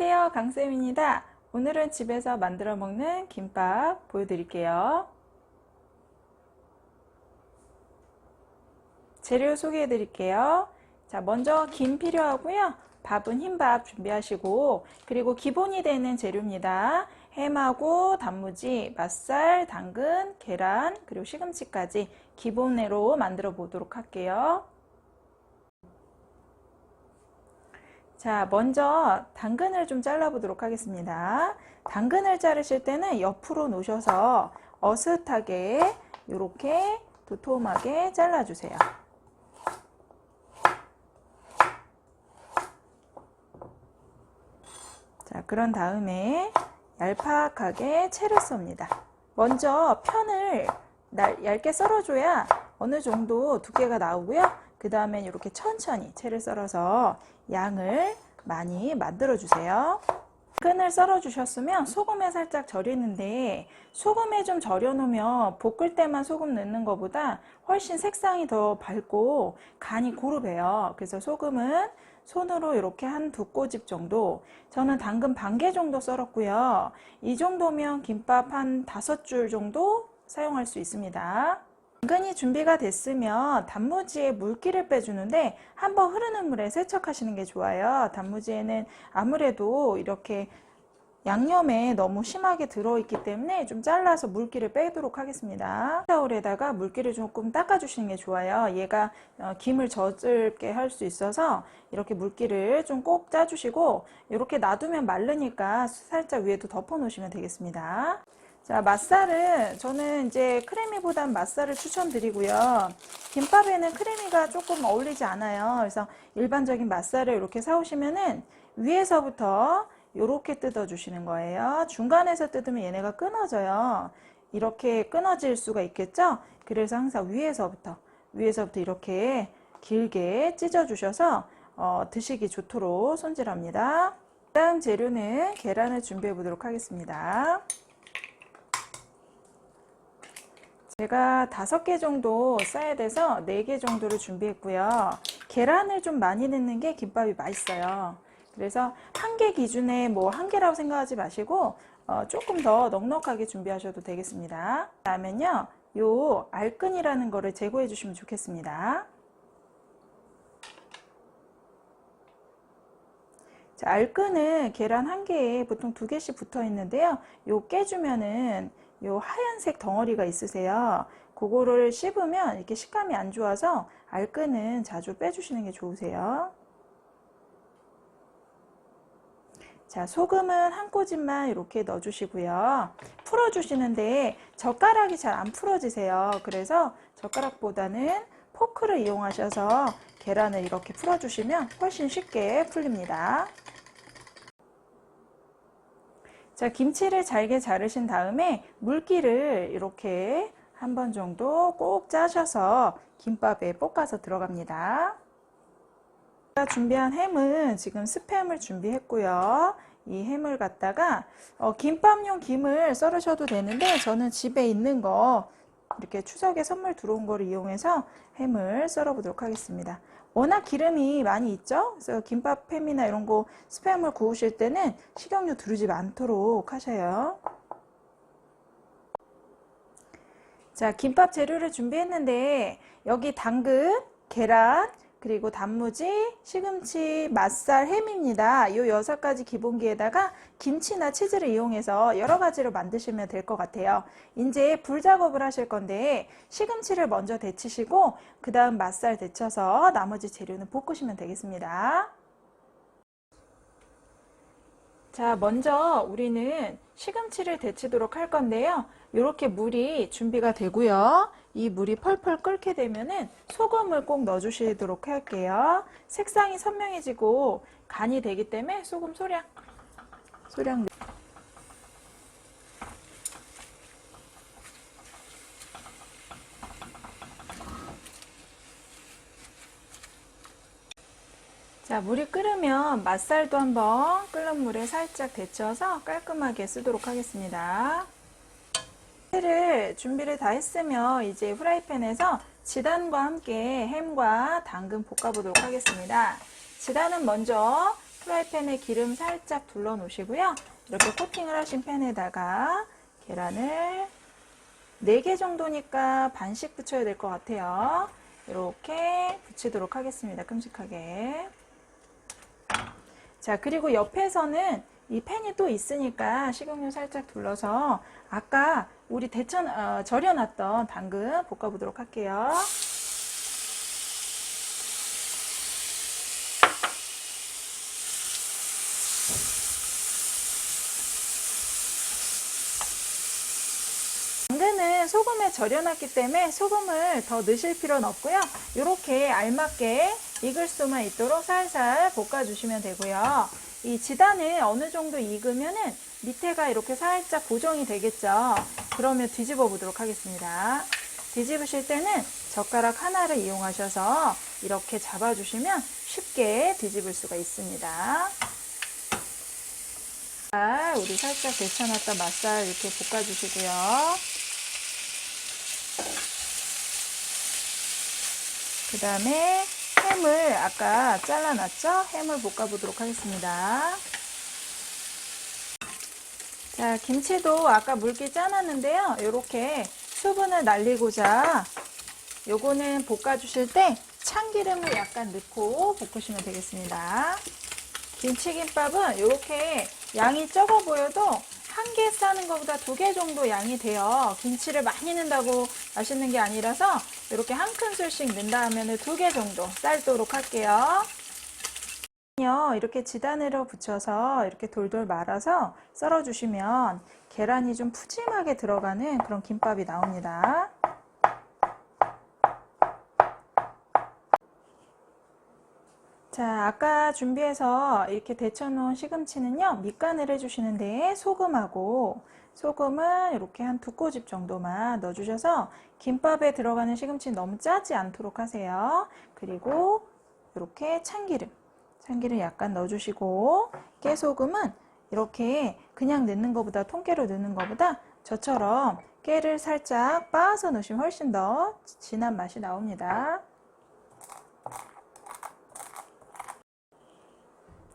안녕하세요, 강쌤입니다. 오늘은 집에서 만들어 먹는 김밥 보여드릴게요. 재료 소개해 드릴게요. 자, 먼저 김 필요하고요. 밥은 흰밥 준비하시고, 그리고 기본이 되는 재료입니다. 햄하고 단무지, 맛살, 당근, 계란, 그리고 시금치까지 기본으로 만들어 보도록 할게요. 자, 먼저 당근을 좀 잘라 보도록 하겠습니다. 당근을 자르실 때는 옆으로 놓으셔서 어슷하게 이렇게 도톰하게 잘라주세요. 자, 그런 다음에 얄팍하게 채를 썹니다. 먼저 편을 얇게 썰어줘야 어느 정도 두께가 나오고요. 그 다음에 이렇게 천천히 채를 썰어서 양을 많이 만들어 주세요. 당근을 썰어 주셨으면 소금에 살짝 절이는데, 소금에 좀 절여 놓으면 볶을 때만 소금 넣는 것보다 훨씬 색상이 더 밝고 간이 고르배요. 그래서 소금은 손으로 이렇게 한 2꼬집 정도, 저는 당근 반 개 정도 썰었고요. 이 정도면 김밥 한 5줄 정도 사용할 수 있습니다. 당근이 준비가 됐으면 단무지에 물기를 빼주는데, 한번 흐르는 물에 세척하시는 게 좋아요. 단무지에는 아무래도 이렇게 양념에 너무 심하게 들어있기 때문에 좀 잘라서 물기를 빼도록 하겠습니다. 타올에다가 물기를 조금 닦아주시는 게 좋아요. 얘가 김을 젖을게 할 수 있어서 이렇게 물기를 좀 꼭 짜주시고, 이렇게 놔두면 마르니까 살짝 위에도 덮어 놓으시면 되겠습니다. 자, 맛살은 저는 이제 크래미보단 맛살을 추천드리고요. 김밥에는 크래미가 조금 어울리지 않아요. 그래서 일반적인 맛살을 이렇게 사오시면은 위에서부터 이렇게 뜯어 주시는 거예요. 중간에서 뜯으면 얘네가 끊어져요. 이렇게 끊어질 수가 있겠죠? 그래서 항상 위에서부터 이렇게 길게 찢어 주셔서 드시기 좋도록 손질합니다. 다음 재료는 계란을 준비해 보도록 하겠습니다. 제가 5개 정도 싸야 돼서 4개 정도를 준비했고요. 계란을 좀 많이 넣는 게 김밥이 맛있어요. 그래서 1개 기준에 뭐 1개라고 생각하지 마시고 조금 더 넉넉하게 준비하셔도 되겠습니다. 그다음엔요, 요 알끈이라는 거를 제거해 주시면 좋겠습니다. 자, 알끈은 계란 1개에 보통 2개씩 붙어 있는데요. 요 깨주면은 요 하얀색 덩어리가 있으세요. 그거를 씹으면 이렇게 식감이 안 좋아서 알끈은 자주 빼주시는 게 좋으세요. 자, 소금은 1꼬집만 이렇게 넣어주시고요. 풀어주시는데 젓가락이 잘 안 풀어지세요. 그래서 젓가락보다는 포크를 이용하셔서 계란을 이렇게 풀어주시면 훨씬 쉽게 풀립니다. 자, 김치를 잘게 자르신 다음에 물기를 이렇게 한 번 정도 꼭 짜셔서 김밥에 볶아서 들어갑니다. 제가 준비한 햄은 지금 스팸을 준비했고요. 이 햄을 갖다가 김밥용 김을 썰으셔도 되는데, 저는 집에 있는 거 이렇게 추석에 선물 들어온 거를 이용해서 햄을 썰어 보도록 하겠습니다. 워낙 기름이 많이 있죠? 그래서 김밥 햄이나 이런 거 스팸을 구우실 때는 식용유 두르지 않도록 하셔요. 자, 김밥 재료를 준비했는데, 여기 당근, 계란, 그리고 단무지, 시금치, 맛살, 햄입니다. 이 6가지 기본기에다가 김치나 치즈를 이용해서 여러 가지로 만드시면 될 것 같아요. 이제 불 작업을 하실 건데, 시금치를 먼저 데치시고 그 다음 맛살 데쳐서 나머지 재료는 볶으시면 되겠습니다. 자, 먼저 우리는 시금치를 데치도록 할 건데요. 이렇게 물이 준비가 되고요. 이 물이 펄펄 끓게 되면은 소금을 꼭 넣어주시도록 할게요. 색상이 선명해지고 간이 되기 때문에 소금 소량. 자, 물이 끓으면 맛살도 한번 끓는 물에 살짝 데쳐서 깔끔하게 쓰도록 하겠습니다. 준비를 다 했으면 이제 후라이팬에서 지단과 함께 햄과 당근 볶아 보도록 하겠습니다. 지단은 먼저 프라이팬에 기름 살짝 둘러 놓으시고요. 이렇게 코팅을 하신 팬에다가 계란을 4개 정도니까 반씩 붙여야 될 것 같아요. 이렇게 붙이도록 하겠습니다. 큼직하게. 자, 그리고 옆에서는 이 팬이 또 있으니까 식용유 살짝 둘러서 아까 우리 절여놨던 당근 볶아보도록 할게요. 당근은 소금에 절여놨기 때문에 소금을 더 넣으실 필요는 없고요. 이렇게 알맞게 익을 수만 있도록 살살 볶아주시면 되고요. 이 지단을 어느 정도 익으면은 밑에가 이렇게 살짝 고정이 되겠죠. 그러면 뒤집어 보도록 하겠습니다. 뒤집으실 때는 젓가락 하나를 이용하셔서 이렇게 잡아주시면 쉽게 뒤집을 수가 있습니다. 우리 살짝 데쳐놨던 맛살 이렇게 볶아주시고요. 그 다음에 햄을 아까 잘라놨죠? 햄을 볶아보도록 하겠습니다. 자, 김치도 아까 물기 짜놨는데요. 이렇게 수분을 날리고자 요거는 볶아주실 때 참기름을 약간 넣고 볶으시면 되겠습니다. 김치김밥은 이렇게 양이 적어 보여도 한 개 싸는 것보다 2개 정도 양이 돼요. 김치를 많이 넣는다고 맛있는 게 아니라서 이렇게 한 큰술씩 넣은 다음에 2개 정도 쌀도록 할게요. 이렇게 지단으로 붙여서 이렇게 돌돌 말아서 썰어 주시면 계란이 좀 푸짐하게 들어가는 그런 김밥이 나옵니다. 자, 아까 준비해서 이렇게 데쳐놓은 시금치는요, 밑간을 해주시는데 소금은 이렇게 한 2꼬집 정도만 넣어주셔서 김밥에 들어가는 시금치 너무 짜지 않도록 하세요. 그리고 이렇게 참기름 약간 넣어주시고, 깨소금은 이렇게 그냥 넣는 것보다, 통깨로 넣는 것보다 저처럼 깨를 살짝 빻아서 넣으시면 훨씬 더 진한 맛이 나옵니다.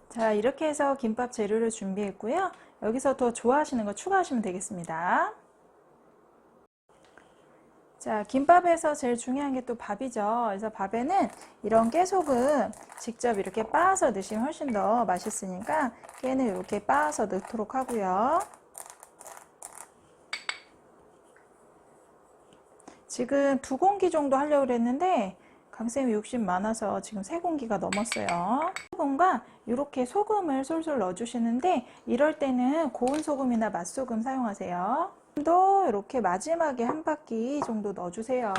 자, 이렇게 해서 김밥 재료를 준비했고요. 여기서 더 좋아하시는 거 추가하시면 되겠습니다. 자, 김밥에서 제일 중요한 게 또 밥이죠. 그래서 밥에는 이런 깨소금 직접 이렇게 빻아서 넣으시면 훨씬 더 맛있으니까 깨는 이렇게 빻아서 넣도록 하고요. 지금 2공기 정도 하려고 그랬는데 강쌤이 욕심 많아서 지금 3공기가 넘었어요. 소금과 이렇게 소금을 솔솔 넣어주시는데 이럴 때는 고운 소금이나 맛소금 사용하세요. 또 이렇게 마지막에 한 바퀴 정도 넣어주세요.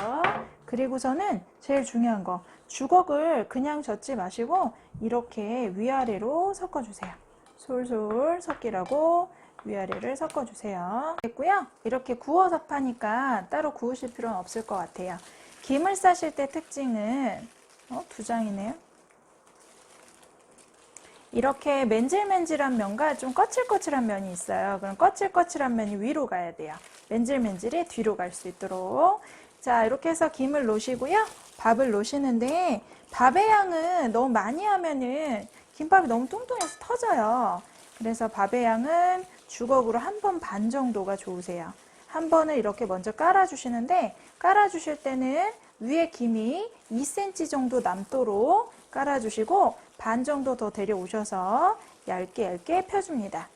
그리고서는 제일 중요한 거, 주걱을 그냥 젓지 마시고 이렇게 위아래로 섞어주세요. 솔솔 섞이라고 위아래를 섞어주세요. 됐고요. 이렇게 구워서 파니까 따로 구우실 필요는 없을 것 같아요. 김을 싸실 때 특징은 2장이네요. 이렇게 맨질맨질한 면과 좀 거칠거칠한 면이 있어요. 그럼 거칠거칠한 면이 위로 가야 돼요. 맨질맨질이 뒤로 갈 수 있도록. 자, 이렇게 해서 김을 놓으시고요. 밥을 놓으시는데 밥의 양은 너무 많이 하면은 김밥이 너무 뚱뚱해서 터져요. 그래서 밥의 양은 주걱으로 1번 반 정도가 좋으세요. 한 번을 이렇게 먼저 깔아주시는데, 깔아주실 때는 위에 김이 2cm 정도 남도록 깔아주시고 반 정도 더 데려오셔서 얇게 펴줍니다.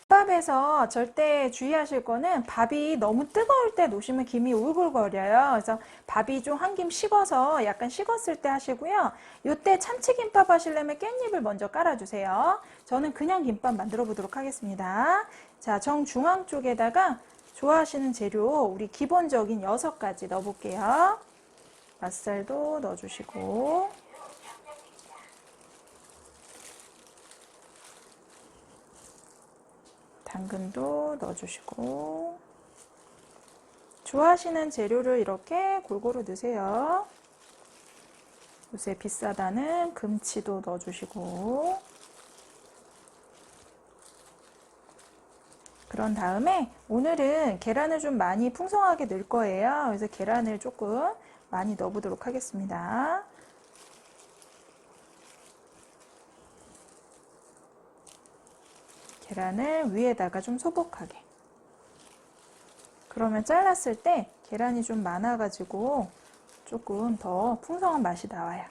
김밥에서 절대 주의하실 거는 밥이 너무 뜨거울 때 놓으시면 김이 울글거려요. 그래서 밥이 좀 한 김 식어서 약간 식었을 때 하시고요. 이때 참치김밥 하시려면 깻잎을 먼저 깔아주세요. 저는 그냥 김밥 만들어 보도록 하겠습니다. 자, 정중앙 쪽에다가 좋아하시는 재료 우리 기본적인 6가지 넣어볼게요. 맛살도 넣어주시고, 당근도 넣어주시고, 좋아하시는 재료를 이렇게 골고루 넣으세요. 요새 비싸다는 금치도 넣어주시고, 그런 다음에 오늘은 계란을 좀 많이 풍성하게 넣을 거예요. 그래서 계란을 조금 많이 넣어보도록 하겠습니다. 계란을 위에다가 좀 소복하게. 그러면 잘랐을 때 계란이 좀 많아가지고 조금 더 풍성한 맛이 나와요.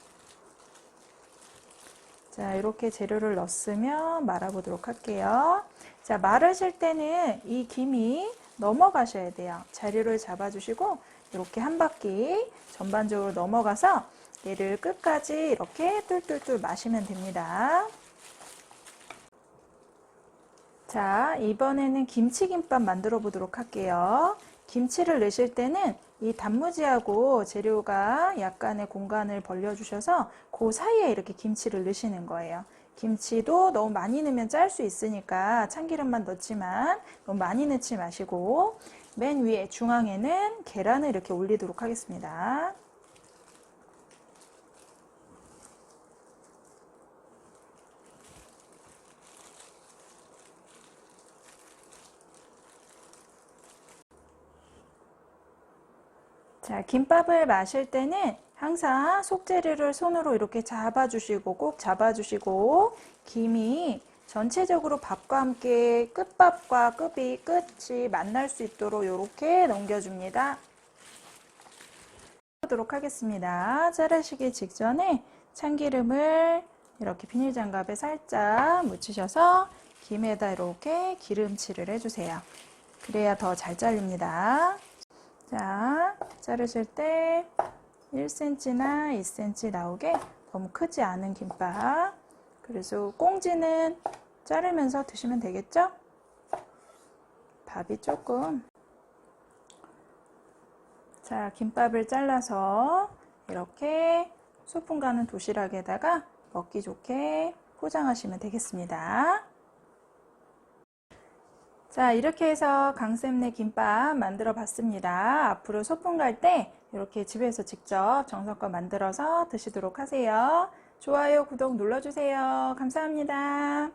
자, 이렇게 재료를 넣었으면 말아보도록 할게요. 자, 마르실 때는 이 김이 넘어가셔야 돼요. 자리를 잡아주시고 이렇게 한 바퀴 전반적으로 넘어가서 얘를 끝까지 이렇게 뚫뚫뚫 마시면 됩니다. 자, 이번에는 김치김밥 만들어 보도록 할게요. 김치를 넣으실 때는 이 단무지하고 재료가 약간의 공간을 벌려주셔서 그 사이에 이렇게 김치를 넣으시는 거예요. 김치도 너무 많이 넣으면 짤 수 있으니까 참기름만 넣지만 너무 많이 넣지 마시고 맨 위에 중앙에는 계란을 이렇게 올리도록 하겠습니다. 자, 김밥을 마실 때는 항상 속재료를 손으로 이렇게 잡아주시고 꼭 잡아주시고 김이 전체적으로 밥과 함께 끝밥과 끝이 만날 수 있도록 이렇게 넘겨줍니다. 하도록 하겠습니다. 자르시기 직전에 참기름을 이렇게 비닐장갑에 살짝 묻히셔서 김에다 이렇게 기름칠을 해주세요. 그래야 더 잘 잘립니다. 자, 자르실 때 1cm나 2cm 나오게 너무 크지 않은 김밥. 그래서 꽁지는 자르면서 드시면 되겠죠? 밥이 조금. 자, 김밥을 잘라서 이렇게 소풍 가는 도시락에다가 먹기 좋게 포장하시면 되겠습니다. 자, 이렇게 해서 강쌤네 김밥 만들어 봤습니다. 앞으로 소풍 갈 때 이렇게 집에서 직접 정성껏 만들어서 드시도록 하세요. 좋아요, 구독 눌러주세요. 감사합니다.